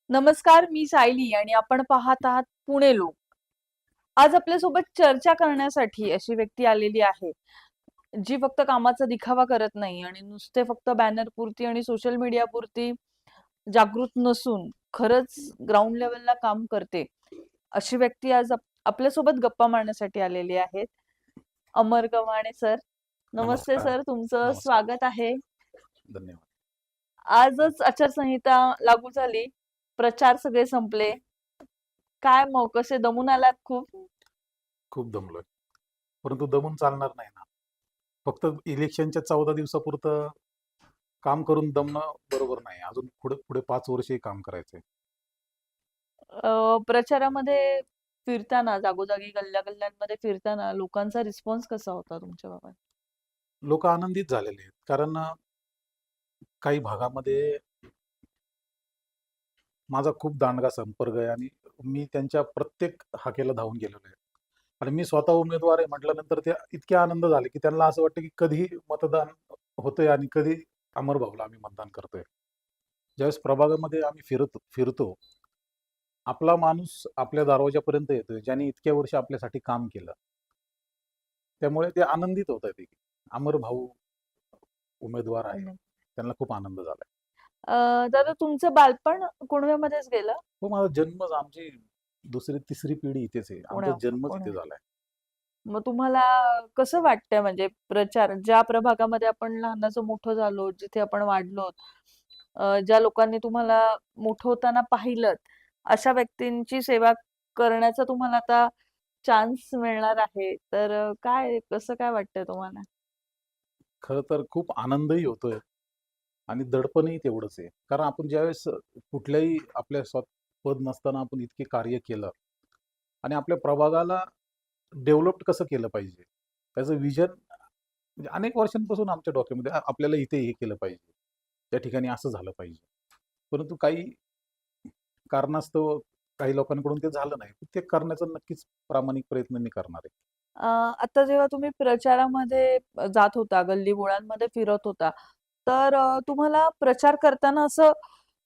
नमस्कार, मी सायली आणि आपण पाहत आहात पुणे लोक. आज आपल्यासोबत चर्चा करण्यासाठी अशी व्यक्ती आलेली आहे, जी फक्त कामाचा दिखावा करत नाही आणि नुसते फक्त बॅनर पुरती आणि सोशल मीडिया पुरती जागृत नसून खरंच ग्राउंड लेवलला काम करते. अशी व्यक्ती आज आपल्यासोबत गप्पा मारण्यासाठी आलेली आहेत. अमर गव्हाणे सर. नमस्ते नमस्कार. सर, तुमचं नमस्कार. स्वागत आहे. धन्यवाद. आजच आचारसंहिता लागू झाली. प्रचार सगळे संपले. काय मग कसे दमून आलात खूप? खूप दमलोय. परंतु दमून चालणार नाही ना. फक्त इलेक्शनच्या 14 दिवसापुरतं काम करून दमणं बरोबर नाही. अजून पुढे पुढे 5 वर्षही काम करायचंय. प्रचारामध्ये फिरताना, जागोजागी गल्ल्या-गल्ल्यांमध्ये फिरताना लोकांचा रिस्पॉन्स कसा होता तुमच्या बाबत? लोकं आनंदित झालेले आहेत. कारण काही भागामध्ये माझा खूप दांडगा संपर्क आहे आणि मी त्यांच्या प्रत्येक हाकेला धावून गेलेलो आहे. आणि मी स्वतः उमेदवार आहे म्हटल्यानंतर ते इतके आनंद झाले, की त्यांना असं वाटतं, की कधी मतदान होतंय आणि कधी अमर भाऊला आम्ही मतदान करतोय. ज्यावेळेस प्रभागामध्ये आम्ही फिरतो, आपला माणूस आपल्या दरवाजापर्यंत येतोय, ज्याने इतक्या वर्ष आपल्यासाठी काम केलं. त्यामुळे ते आनंदित होत आहेत, की अमर भाऊ उमेदवार आहे. हम्म. त्यांना खूप आनंद झालाय. दादा तुमचं बालपण कुणव्यामध्येच गेलं? हो, माझा जन्मच आमची 2री-3री पिढी इथेच आहे. आमचा जन्मच इथे पुण्यात. झालाय. मग तुम्हाला कसं वाटतंय म्हणजे प्रचार ज्या प्रभागामध्ये आपण लहानाचं मोठं झालो, जिथे आपण वाढलो, ज्या लोकांनी तुम्हाला मोठं होताना पाहिलं, अशा व्यक्तींची सेवा करण्याचा तुम्हाला आता चान्स मिळणार आहे. तर काय कसं काय वाटतंय तुम्हाला? खरं तर खूप आनंदही होतोय आणि दडपणही तेवढंच आहे. कारण आपण ज्यावेळेस कुठल्याही आपल्या पद नसताना आपण इतके कार्य केलं आणि आपल्या प्रभागाला डेव्हलप्ड कसं केलं पाहिजे, त्याचं विजन म्हणजे अनेक वर्षांपासून आमच्या डोक्यामध्ये आपल्याला इथे हे केलं पाहिजे, त्या ठिकाणी असं झालं पाहिजे. परंतु काही कारणास्तव काही लोकांकडून ते झालं नाही. ते करण्याचा नक्कीच प्रामाणिक प्रयत्न मी करणार आहे. आता जेव्हा तुम्ही प्रचारामध्ये जात होता, गल्लीबोळांमध्ये फिरत होता, तर तुम्हाला प्रचार करताना असं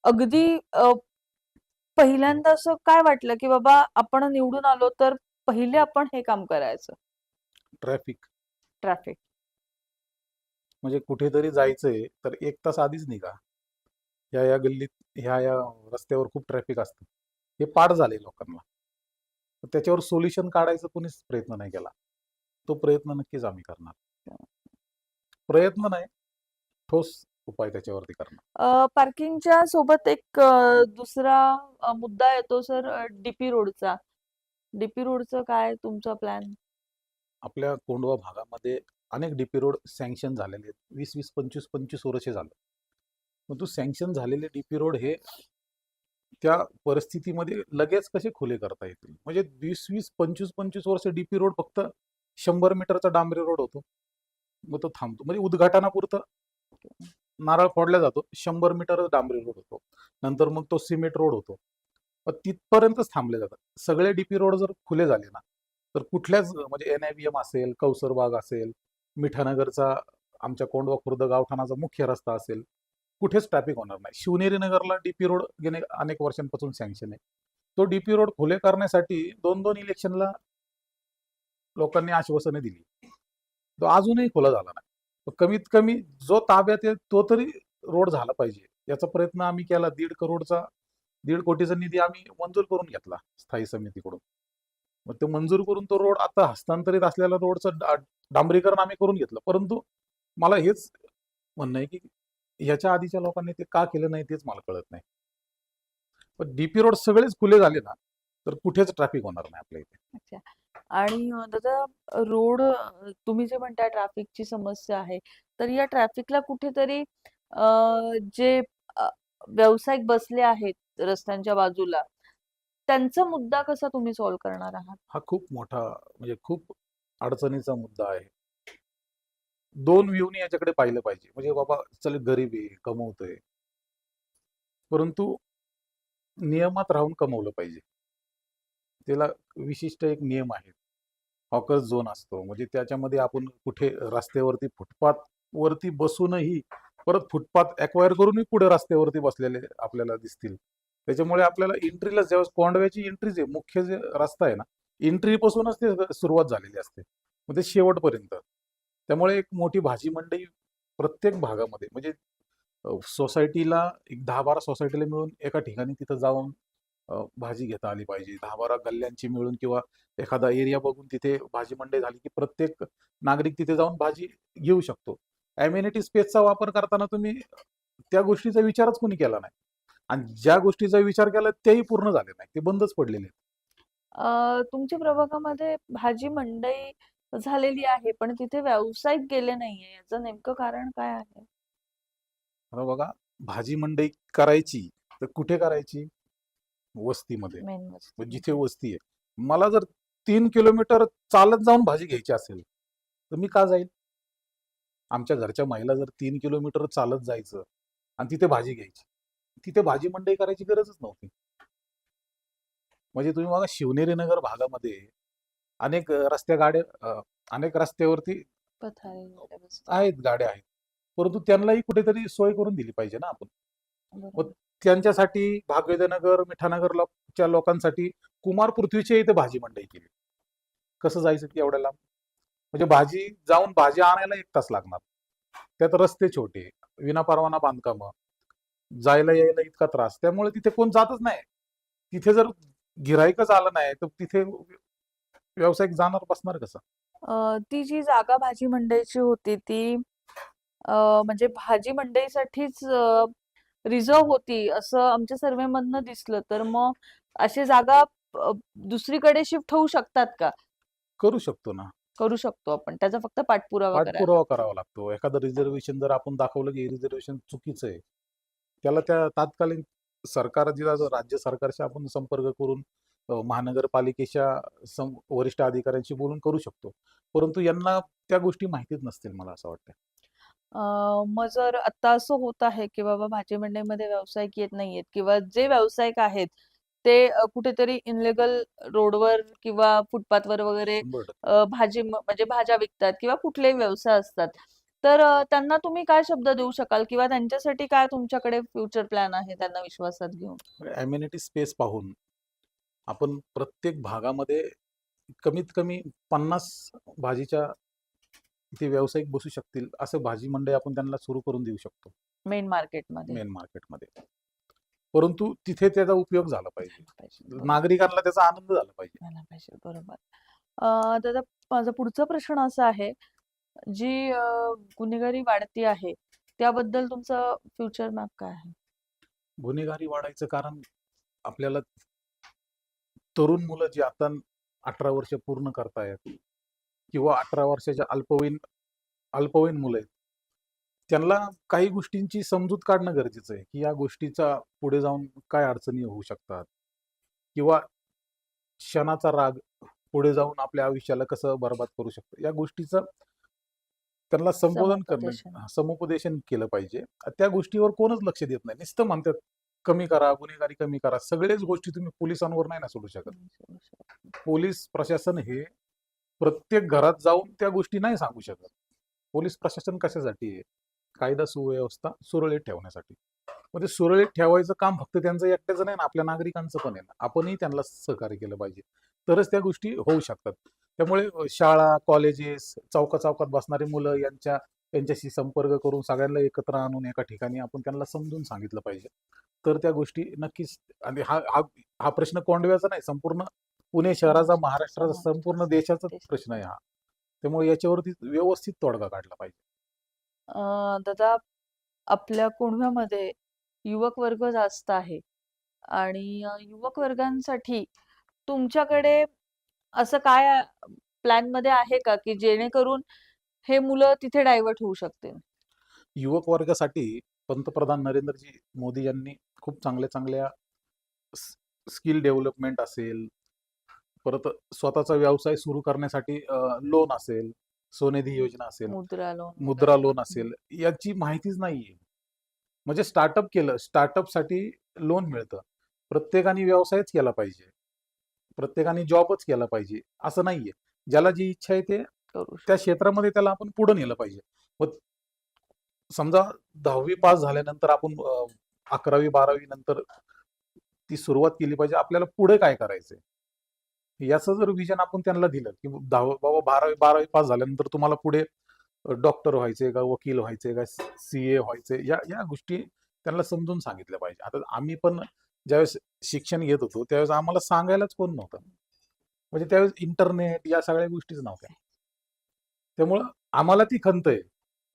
अगदी पहिल्यांदा असं काय वाटलं, की बाबा आपण निवडून आलो तर पहिले आपण हे काम करायचं? Traffic traffic. म्हणजे कुठेतरी जायचंय तर 1 तास आधीच निघा. या गल्लीत ह्या रस्त्यावर खूप ट्रॅफिक असतं. हे पाठ झालंय लोकांना. तर त्याच्यावर सोल्युशन काढायचा कोणीच प्रयत्न नाही केला. तो प्रयत्न नक्कीच आम्ही करणार. प्रयत्न नाही, ठोस उपाय त्याच्यावरती करणार. पार्किंगच्या सोबत एक दुसरा मुद्दा येतो सर, डीपी रोडचा. डीपी रोडचं काय तुमचा प्लॅन? आपल्या कोंढवा भागामध्ये अनेक डीपी रोड सँक्शन झालेले आहेत. 20-20, 25-25 वर्षे झालं. परंतु सँक्शन झालेले डीपी रोड हे त्या परिस्थितीमध्ये लगेच कसे खुले करता येतील? म्हणजे 20-20, 25-25 वर्ष डीपी रोड फक्त 100 मीटरचा डांबरी रोड होतो. मग तो थांबतो. म्हणजे उद्घाटनापुरतं नारळ फोडला जातो. 100 मीटर डांबरी रोड होतो. नंतर मग तो सिमेंट रोड होतो. मग तिथपर्यंतच थांबले जातात. सगळे डीपी रोड जर खुले झाले ना, तर कुठल्याच म्हणजे NIBM असेल, कौसरबाग असेल, मिठानगरचा आमच्या कोंढवा खुर्द गावठाणाचा मुख्य रस्ता असेल, कुठेच ट्रॅफिक होणार नाही. शिवनेरी नगरला डीपी रोड गेले अनेक वर्षांपासून सँक्शन आहे. तो डीपी रोड खुले करण्यासाठी 2-2 इलेक्शनला लोकांनी आश्वासने दिली. तो अजूनही खुला झाला नाही. कमीत कमी जो ताब्यात आहे तो तरी रोड झाला पाहिजे. याचा प्रयत्न आम्ही केला. 1.5 कोटीचा निधी आम्ही मंजूर करून घेतला स्थायी समितीकडून. मग ते मंजूर करून तो रोड आता हस्तांतरित असलेल्या रोडचं डांबरीकरण आम्ही करून घेतलं. परंतु मला हेच म्हणणं आहे, की ह्याच्या आधीच्या लोकांनी ते का केलं नाही तेच मला कळत नाही. पण डीपी रोड सगळेच खुले झाले ना, तर कुठेच ट्रॅफिक होणार नाही आपल्या इथे. अच्छा. आणि दादा रोड तुम्ही जे म्हणताय ट्रॅफिकची समस्या आहे, तर या ट्रॅफिकला कुठेतरी जे अ, व्यावसायिक बसले आहेत रस्त्यांच्या बाजूला, त्यांचा मुद्दा कसा तुम्ही सॉल्व्ह करणार आहात? हा खूप मोठा म्हणजे खूप अडचणीचा मुद्दा आहे. 2 व्ह्यूनी याच्याकडे पाहिलं पाहिजे. म्हणजे बाबा चल गरीब आहे, कमवतोय. परंतु नियमात राहून कमवलं पाहिजे. त्याला विशिष्ट एक नियम आहे. हॉकर्स झोन असतो. म्हणजे त्याच्यामध्ये आपण कुठे रस्त्यावरती फुटपाथवरती बसूनही परत फुटपाथ एक्वायर करूनही पुढे रस्त्यावरती बसलेले आपल्याला दिसतील. त्याच्यामुळे आपल्याला एंट्रीला जेव्हा कोंडव्याची एंट्री जे मुख्य जे रस्ता आहे ना, एंट्री पासूनच ते सुरुवात झालेली असते, मग ते शेवटपर्यंत. त्यामुळे एक मोठी भाजी मंडई प्रत्येक भागामध्ये म्हणजे सोसायटीला एक 10-12 सोसायटीला मिळून एका ठिकाणी तिथं जाऊन भाजी घेता आली पाहिजे. 10-12 गल्ल्यांची मिळून किंवा एखादा एरिया बघून तिथे भाजी मंडई झाली, की प्रत्येक नागरिक तिथे जाऊन भाजी घेऊ शकतो. अम्युनिटी स्पेसचा वापर करताना तुम्ही त्या गोष्टीचा विचारच कोणी केला नाही. आणि ज्या गोष्टीचा विचार केला तेही पूर्ण झाले नाही. ते बंदच पडलेले आहेत. तुमच्या प्रभागामध्ये भाजी मंडई झालेली आहे, पण तिथे व्यावसायिक गेले नाहीये. याचं नेमकं कारण काय आहे? आता बघा, भाजी मंडई करायची तर कुठे करायची? वस्तीमध्ये. मेन मग जिथे वस्तीमध्ये. वस्ती आहे. मला जर 3 किलोमीटर चालत जाऊन भाजी घ्यायची असेल, तर मी का जाईल? आमच्या घरच्या महिला जर 3 किलोमीटर चालत जायचं आणि तिथे भाजी घ्यायची. तिथे भाजी मंडई करायची गरजच नव्हती. म्हणजे तुम्ही बघा शिवनेरी नगर भागामध्ये अनेक अनेक रस्त्यावरती पथारी वगैरे बसतात. आहेत, गाड्या आहेत. परंतु त्यांनाही कुठेतरी सोय करून दिली पाहिजे ना आपण. मग बरोबर. त्यांच्यासाठी भागवेदनगर, मिठानगर च्या लोकांसाठी कुमार पृथ्वीच्या इथे भाजी मंडई केली. कसं जायचं की एवढ्या लांब? म्हणजे भाजी आणायला 1 तास लागणार. त्यात रस्ते छोटे, विनापरवाना बांधकामं, जायला यायला इतका त्रास. त्यामुळे तिथे कोण जातच नाही. तिथे जर गिऱ्हाईकच आलं नाही, तर तिथे व्यावसायिक जाणार बसणार कसं? ती जी जागा भाजी मंडईची होती ती म्हणजे भाजी मंडईसाठीच रिझर्व्ह होती असं आमच्या सर्व्हेमधनं दिसलं. तर मग अशी जागा अ, दुसरीकडे शिफ्ट होऊ शकतात का? करू शकतो ना. करू शकतो आपण. त्याचा फक्त पाठपुरावा करायला पाठपुरावा लागतो. करावा लागतो. एखादं रिझर्वेशन जर आपण दाखवलं की हे रिझर्वेशन चुकीचं आहे, त्याला त्या तात्कालीन राज्य सरकारशी आपण संपर्क करून महानगरपालिकेच्या वरिष्ठ अधिकाऱ्यांशी बोलून करू शकतो. परंतु यांना त्या गोष्टी माहितीच नसतील मला असं वाटतं. मग जर आता असं होत आहे, की बाबा भाजी मंडईमध्ये व्यावसायिक येत नाहीयेत किंवा जे व्यावसायिक आहेत, ते कुठेतरी इल्लीगल रोडवर किंवा फुटपाथवर वगैरे 100% म्हणजे भाज्या विकतात किंवा कुठलेही व्यवसाय असतात. तर त्यांना तुम्ही काय शब्द देऊ शकाल किंवा त्यांच्यासाठी काय तुमच्याकडे फ्युचर प्लॅन आहे त्यांना विश्वासात घेऊन? अम्युनिटी स्पेस पाहून आपण प्रत्येक भागामध्ये कमीत कमी 50 भाजीच्या इथे व्यावसायिक बसू शकतील असं भाजी मंडई आपण त्यांना सुरू करून देऊ शकतो मेन मार्केटमध्ये. मेन मार्केटमध्ये. परंतु तिथे त्याचा उपयोग झाला पाहिजे. पाहिजे. बरोबर. नागरिकांना त्याचा आनंद झाला पाहिजे. झाला पाहिजे. बरोबर. दादा माझा पुढचा प्रश्न असा आहे, जी गुन्हेगारी वाढती आहे, त्याबद्दल तुमचा फ्युचर मॅप काय आहे? गुन्हेगारी वाढायचं कारण आपल्याला तरुण मुलं जी आता 18 वर्ष पूर्ण करतायत किंवा 18 वर्षाच्या अल्पवयीन मुलं आहेत, त्यांना काही गोष्टींची समजूत काढणं गरजेचं आहे, की या गोष्टीचा पुढे जाऊन काय अडचणी होऊ शकतात किंवा क्षणाचा राग पुढे जाऊन आपल्या आयुष्याला कसं बरबाद करू शकतो. या गोष्टीचं त्यांना समुपदेशन. समुपदेशन केलं पाहिजे. त्या गोष्टीवर कोणच लक्ष देत नाही. नुसतं म्हणतात, कमी करा, गुन्हेगारी कमी करा. सगळेच गोष्टी तुम्ही पोलिसांवर नाही ना सोडू शकत. पोलीस प्रशासन हे प्रत्येक घरात जाऊन त्या गोष्टी नाही सांगू शकत. पोलीस प्रशासन कशासाठी आहे? कायदा सुव्यवस्था सुरळीत ठेवण्यासाठी. मग ते सुरळीत ठेवायचं काम फक्त त्यांचं एकट्याचं नाही ना, आपल्या नागरिकांचं पण आहे ना. आपणही त्यांना सहकार्य केलं पाहिजे. तरच त्या गोष्टी होऊ शकतात. त्यामुळे शाळा, कॉलेजेस, चौकात बसणारी मुलं यांच्याशी संपर्क करून सगळ्यांना एकत्र आणून एका ठिकाणी आपण त्यांना समजून सांगितलं पाहिजे. तर त्या गोष्टी नक्कीच. आणि हा हा हा प्रश्न कोंडव्याचा नाही, संपूर्ण पुणे शहराचा, महाराष्ट्राचा, संपूर्ण देशाचाच प्रश्न आहे हा. त्यामुळे याच्यावरती व्यवस्थित तोडगा काढला पाहिजे. दादा आपल्या कुटुंबामध्ये युवक वर्ग जास्त आहे आणि युवक वर्गांसाठी तुमच्याकडे असं काय प्लॅनमध्ये आहे का, की जेणेकरून हे मुलं तिथे डायव्हर्ट होऊ शकतील? युवक वर्गासाठी पंतप्रधान नरेंद्रजी मोदी यांनी खूप चांगल्या स्किल डेव्हलपमेंट असेल, परत स्वतःचा व्यवसाय सुरू करण्यासाठी लोन असेल, स्वनिधी योजना असेल, मुद्रा लोन मुद्रा वगैरे. लोन असेल, याची माहितीच नाहीये. म्हणजे स्टार्टअपसाठी लोन मिळतं. प्रत्येकाने व्यवसायच केला पाहिजे. प्रत्येकाने जॉबच केला पाहिजे असं नाहीये. ज्याला जी इच्छा आहे ते करू त्या शकतो. क्षेत्रामध्ये त्याला आपण पुढे नेलं पाहिजे. मग समजा 10वी पास झाल्यानंतर आपण 11वी 12वी नंतर ती सुरुवात केली पाहिजे. आपल्याला पुढे काय करायचंय याचं जर विजन आपण त्यांना दिलं की बाबा 12वी पास झाल्यानंतर तुम्हाला पुढे डॉक्टर व्हायचंय का, वकील व्हायचंय का, CA व्हायचंय, या या गोष्टी त्यांना समजून सांगितल्या पाहिजे. आता आम्ही पण ज्यावेळेस शिक्षण घेत होतो त्यावेळेस आम्हाला सांगायलाच कोण नव्हतं. म्हणजे त्यावेळेस इंटरनेट या सगळ्या गोष्टीच नव्हत्या. त्यामुळं आम्हाला ती खंत आहे.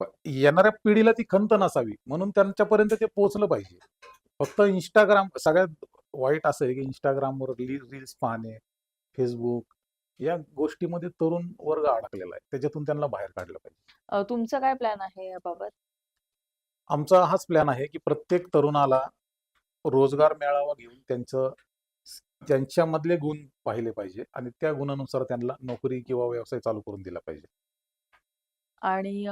पण येणाऱ्या पिढीला ती खंत नसावी म्हणून त्यांच्यापर्यंत ते पोहोचलं पाहिजे. फक्त इंस्टाग्राम सगळ्यात वाईट असं आहे की इंस्टाग्रामवर रील्स पाहणे, फेसबुक या गोष्टीमध्ये तरुण वर्ग अडकलेला आहे. त्याच्यातून त्यांना बाहेर काढलं पाहिजे. तुमचा काय प्लॅन आहे याबाबत? आमचा हाच प्लॅन आहे की प्रत्येक तरुणाला रोजगार मेळावा घेऊन त्यांच्यामधले गुण पाहिले पाहिजे आणि त्या गुणानुसार त्यांना नोकरी किंवा व्यवसाय चालू करून दिला पाहिजे. आणि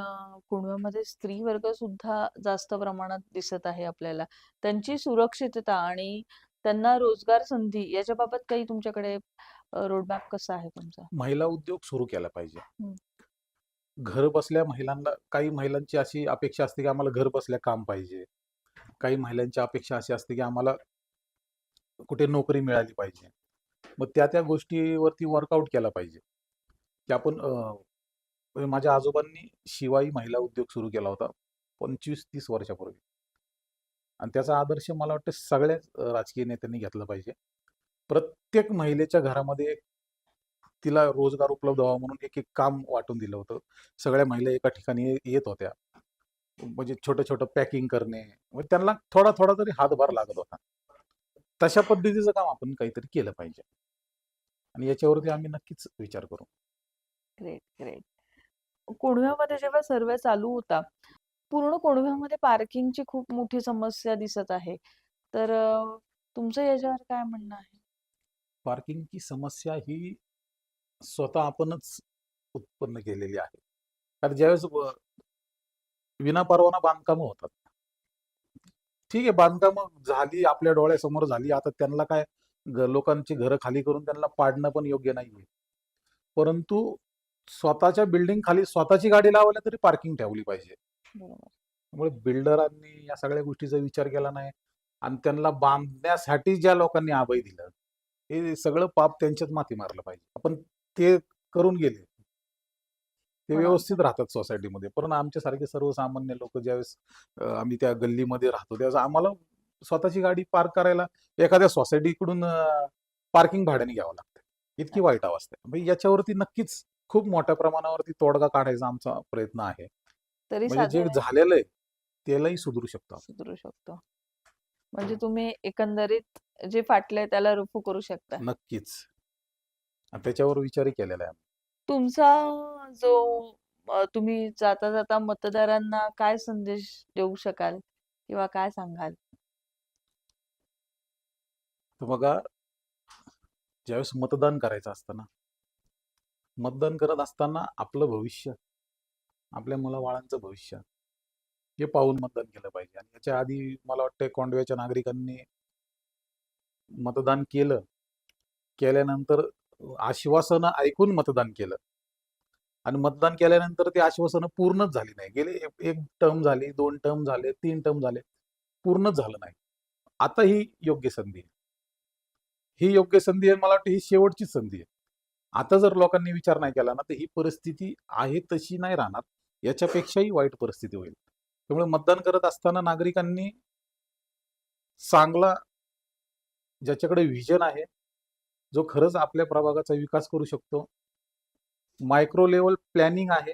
कुटुंबामध्ये स्त्री वर्ग सुद्धा जास्त प्रमाणात दिसत आहे आपल्याला. त्यांची सुरक्षितता आणि त्यांना रोजगार संधी याच्याबाबत काही तुमच्याकडे रोडमॅप कसा आहे तुमचा? महिला उद्योग सुरू केला पाहिजे. हं. घर बसल्या महिलांना काही महिलांची अशी अपेक्षा असते की आम्हाला घर बसल्या काम पाहिजे. काही महिलांची अपेक्षा अशी असते की आम्हाला कुठे नोकरी मिळाली पाहिजे. मग त्या गोष्टीवरती वर्कआउट केला पाहिजे. की आपण म्हणजे माझ्या आजोबांनी शिवाई महिला उद्योग सुरू केला होता 25-30 वर्षापूर्वी. आणि त्याचा आदर्श मला वाटतं सगळ्याच राजकीय नेत्यांनी घेतला पाहिजे. प्रत्येक महिलेच्या घरामध्ये तिला रोजगार उपलब्ध व्हावा म्हणून एक काम वाटून दिलं होतं. सगळ्या महिला एका ठिकाणी येत होत्या. म्हणजे छोटं-छोटं पॅकिंग करणे. म्हणजे त्यांना थोडा तरी हातभार लागत होता. तशा पद्धतीचं काम आपण काहीतरी केलं पाहिजे. आणि याच्यावरती आम्ही नक्कीच विचार करू. Great, great. कोंढव्यामध्ये जेव्हा सर्वे चालू होता, पूर्ण कोंढव्यामध्ये पार्किंगची खूप मोठी समस्या दिसत आहे. तर तुमचं याच्यावर काय म्हणणं आहे? पार्किंगची समस्या ही स्वतः आपणच उत्पन्न केलेली आहे. कारण ज्यावेळेस विनापरवाना बांधकामं होतात. ठीक आहे, बांधकामं झाली, आपल्या डोळ्यासमोर झाली. आता त्यांना काय लोकांची घरं खाली करून त्यांना पाडणं पण योग्य नाहीये. परंतु स्वतःच्या बिल्डिंग खाली स्वतःची गाडी लावायला तरी पार्किंग ठेवली पाहिजे. बरोबर. त्यामुळे बिल्डरांनी या सगळ्या गोष्टीचा विचार केला नाही आणि त्यांना बांधण्यासाठी ज्या लोकांनी अभय दिलं, हे सगळं पाप त्यांच्याच माथी मारलं पाहिजे. आपण ते करून गेले. ते पण व्यवस्थित राहतात सोसायटीमध्ये. पण आमच्यासारखे सर्वसामान्य लोक ज्यावेळेस आम्ही त्या गल्लीमध्ये राहतो त्यावेळेस आम्हाला स्वतःची गाडी पार्क करायला एखाद्या सोसायटीकडून पार्किंग भाड्याने घ्यावं लागतं. इतकी वाईट अवस्था आहे. म्हणजे याच्यावरती नक्कीच खूप मोठ्या प्रमाणावरती तोडगा काढायचा आमचा प्रयत्न आहे. तरी म्हणजे जे साधारण झालेलं आहे त्यालाही सुधरू शकतो आपण. सुधरू शकतो. म्हणजे तुम्ही एकंदरीत जे फाटलंय त्याला रफू करू शकता. नक्कीच. आणि त्याच्यावर विचारही केलेला आहे. तुमचा जो तुम्ही जाता जाता मतदारांना काय संदेश देऊ शकाल किंवा काय सांगाल? तर बघा, ज्यावेळेस मतदान करायचं असतं ना, मतदान करत असताना आपलं भविष्य, आपल्या मुलाबाळांचं भविष्य हे पाहून मतदान केलं पाहिजे. आणि याच्या आधी मला वाटतं कोंढव्याच्या नागरिकांनी मतदान केलं. केल्यानंतर आश्वासनं ऐकून मतदान केलं. आणि मतदान केल्यानंतर ती आश्वासनं पूर्णच झाली नाही. गेले एक टर्म झाली, 2 टर्म झाले, 3 टर्म झाले. पूर्णच झालं नाही. आता ही योग्य संधी आहे. ही योग्य संधी आहे, मला वाटतं ही शेवटची संधी आहे. आता जर लोकांनी विचार नाही केला ना, तर ही परिस्थिती आहे तशी नाही राहणार. याच्यापेक्षाही वाईट परिस्थिती होईल. त्यामुळे मतदान करत असताना नागरिकांनी चांगला ज्याच्याकडे व्हिजन आहे, जो खरंच आपल्या प्रभागाचा विकास करू शकतो, मायक्रो लेव्हल प्लॅनिंग आहे,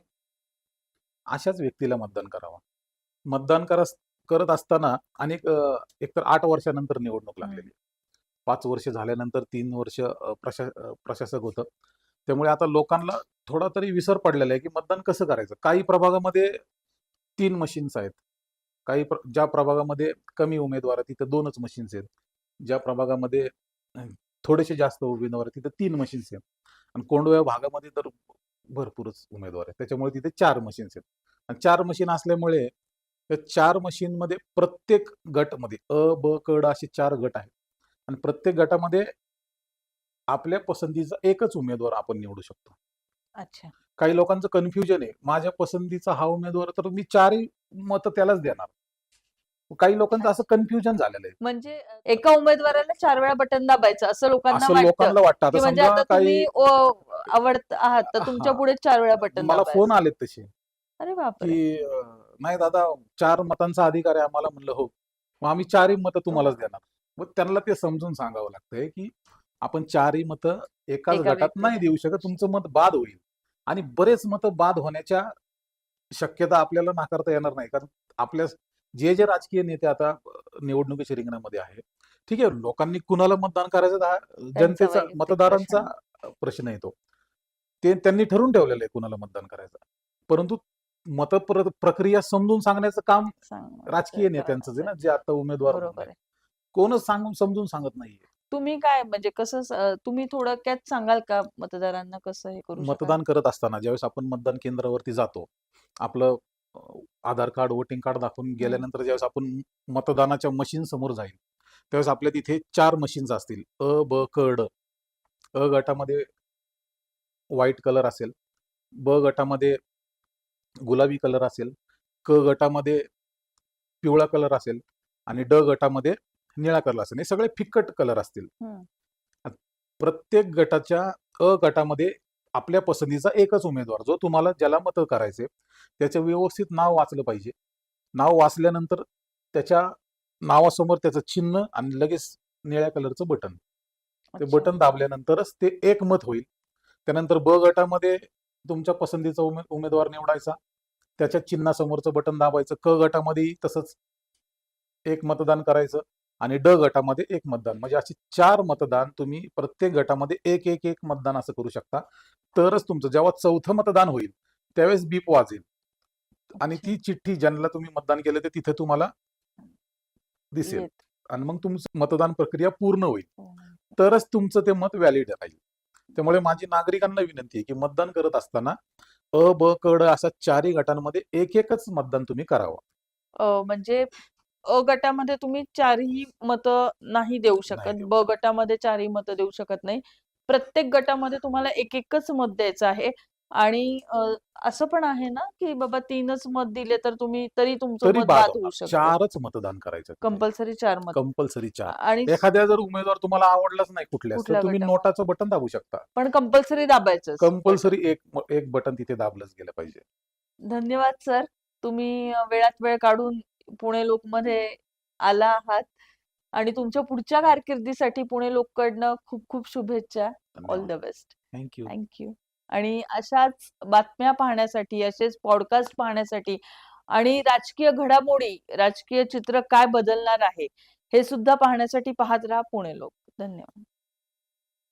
अशाच व्यक्तीला मतदान करावं. मतदान करत असताना एकतर 8 वर्षानंतर निवडणूक लागलेली आहे. 5 वर्ष झाल्यानंतर 3 वर्ष प्रशासक होतं. त्यामुळे आता लोकांना थोडा तरी विसर पडलेला आहे, की मतदान कसं करायचं. काही प्रभागामध्ये 3 मशीन्स आहेत. ज्या प्रभागामध्ये कमी उमेदवार आहेत तिथं 2च मशीन्स आहेत. ज्या प्रभागामध्ये अ, थोडेसे जास्त उमेदवार आहेत तिथं 3 मशीन्स आहेत. आणि कोंढव्या भागामध्ये तर भरपूरच उमेदवार आहेत. त्याच्यामुळे तिथे 4 मशीन्स आहेत. आणि 4 मशीन असल्यामुळे त्या 4 मशीनमध्ये प्रत्येक गटमध्ये अ, ब, क, ड असे 4 गट आहेत. आणि प्रत्येक गटामध्ये आपल्या पसंतीचा एकच उमेदवार आपण निवडू शकतो. अच्छा. काही लोकांचं कन्फ्युजन आहे. माझ्या पसंतीचा हा उमेदवार तर मी 4ही मतं त्यालाच देणार. काही लोकांचं असं कन्फ्युजन झालेलं आहे. म्हणजे एका उमेदवाराला 4 वेळा बटन दाबायचं असं लोकांना असं वाटतं, लोकांना वाटतं. आता की म्हणजे समजा आता काही तुम्ही आवडत आहात तर तुमच्या हां, पुढे 4 वेळा बटन मला फोन दाबायचं. आलेत तसे, अरे की बापरे! "नाही दादा 4 मतांचा अधिकार आहे आम्हाला." म्हणलं, "हो." मग आम्ही 4ही मतं तुम्हालाच तुम्हाला देणार. मग त्यांना ते समजून सांगावं लागतंय, की आपण 4ही मतं एकाच एका गटात नाही व्यक्तीला. देऊ शकत. तुमचं मत बाद होईल आणि बरेच मतं बाद होण्याच्या शक्यता आपल्याला नाकारता येणार नाही. कारण आपल्या जे राजकीय नेते आता निवडणुकीच्या रिंगणामध्ये आहे, ठीक आहे, लोकांनी कुणाला मतदान करायचं हा त्यांचा जनतेचा, वैयक्तिक प्रश्न मतदारांचा आहे. प्रश्न आहे तो. ते त्यांनी ठरवून ठेवलेलं आहे कुणाला मतदान करायचं. परंतु प्रक्रिया समजून सांगण्याचं काम सांगण्याचं राजकीय करणं नेत्यांचंच आहे ना, गरजेचं. जे आता उमेदवार बरोबर बनले. आहे. कोणच समजून सांगत नाहीये. तुम्ही काय म्हणजे कसं तुम्ही थोडक्यात सांगाल का मतदारांना कसं हे करू शकाल? मतदान करत असताना ज्यावेळेस आपण मतदान केंद्रावरती जातो, आपलं अ, आधार कार्ड, वोटिंग कार्ड दाखवून हं. गेल्यानंतर ज्यावेळेस आपण मतदानाच्या मशीन समोर जाईल, त्यावेळेस आपल्या तिथे 4 मशीन्स असतील. अ, ब, क, ड. अ गटामध्ये व्हाईट कलर असेल, ब गटामध्ये गुलाबी कलर असेल, क गटामध्ये पिवळा कलर असेल आणि ड गटामध्ये निळा कलर असेल. हे सगळे फिक्कट कलर असतील. हं. प्रत्येक गटाच्या अ गटामध्ये आपल्या पसंतीचा एकच उमेदवार, जो तुम्हाला ज्याला मतं करायचे, त्याचं व्यवस्थित नाव वाचलं पाहिजे. नाव वाचल्यानंतर त्याच्या नावासमोर त्याचं चिन्ह आणि लगेच निळ्या कलरचं बटन. ते अच्छा. बटन दाबल्यानंतरच ते एक मत होईल. त्यानंतर ब गटामध्ये तुमच्या पसंतीचा उमेदवार निवडायचा. त्याच्या चिन्हासमोरचं बटन दाबायचं. क गटामध्येही तसंच एक मतदान करायचं आणि ड गटामध्ये एक मतदान. म्हणजे अशी 4 मतदान तुम्ही प्रत्येक गटामध्ये एक मतदान असं करू शकता. तरच तुमचं जेव्हा 4थं मतदान होईल, त्यावेळेस बीप वाजेल आणि अच्छा. ती चिठ्ठी ज्यांना तुम्ही मतदान केलं, ते तिथे तुम्हाला दिसेल येत. आणि मग तुमचं मतदान प्रक्रिया पूर्ण होईल. हं. तरच तुमचं ते मत व्हॅलिड राहील. त्यामुळे माझी नागरिकांना विनंती आहे, की मतदान करत असताना अ, ब, क, ड अशा 4ही गटांमध्ये एकच मतदान तुम्ही करावं. म्हणजे अ गटामध्ये तुम्ही 4ही मतं नाही देऊ नाही शकत. देऊ ब शकत. गटामध्ये 4ही मतं देऊ शकत नाही. प्रत्येक गटामध्ये तुम्हाला एकच मत द्यायचं आहे आणि असं पण आहे ना, की बाबा 3च मत दिले तर तुम्ही तरी तुमचं तरी मत बाद बाद होऊ होणार. शकतं. 4च मतदान करायचं तिथे. कंपल्सरी 4 मत. कंपल्सरी 4. आणि एखाद्या जर उमेदवार तुम्हाला आवडलाच नाही कुठल्याच, तर कुठल्या तुम्ही गटामध्ये नोटाचं बटन दाबू शकता. पण कंपल्सरी दाबायचंच बटन. कंपल्सरी एक बटन तिथे दाबलंच गेलं पाहिजे. धन्यवाद सर. तुम्ही वेळात वेळ काढून पुणे लोकमध्ये आला आहात आणि तुमच्या पुढच्या कारकिर्दीसाठी पुणे लोककडनं खूप खूप शुभेच्छा. ऑल धन्यवाद. The best. Thank you. Thank you. आणि अशाच बातम्या पाहण्यासाठी, असेच पॉडकास्ट पाहण्यासाठी आणि राजकीय घडामोडी, राजकीय चित्र काय बदलणार आहे, हे सुद्धा पाहण्यासाठी पाहत राहा पुणे लोक. धन्यवाद.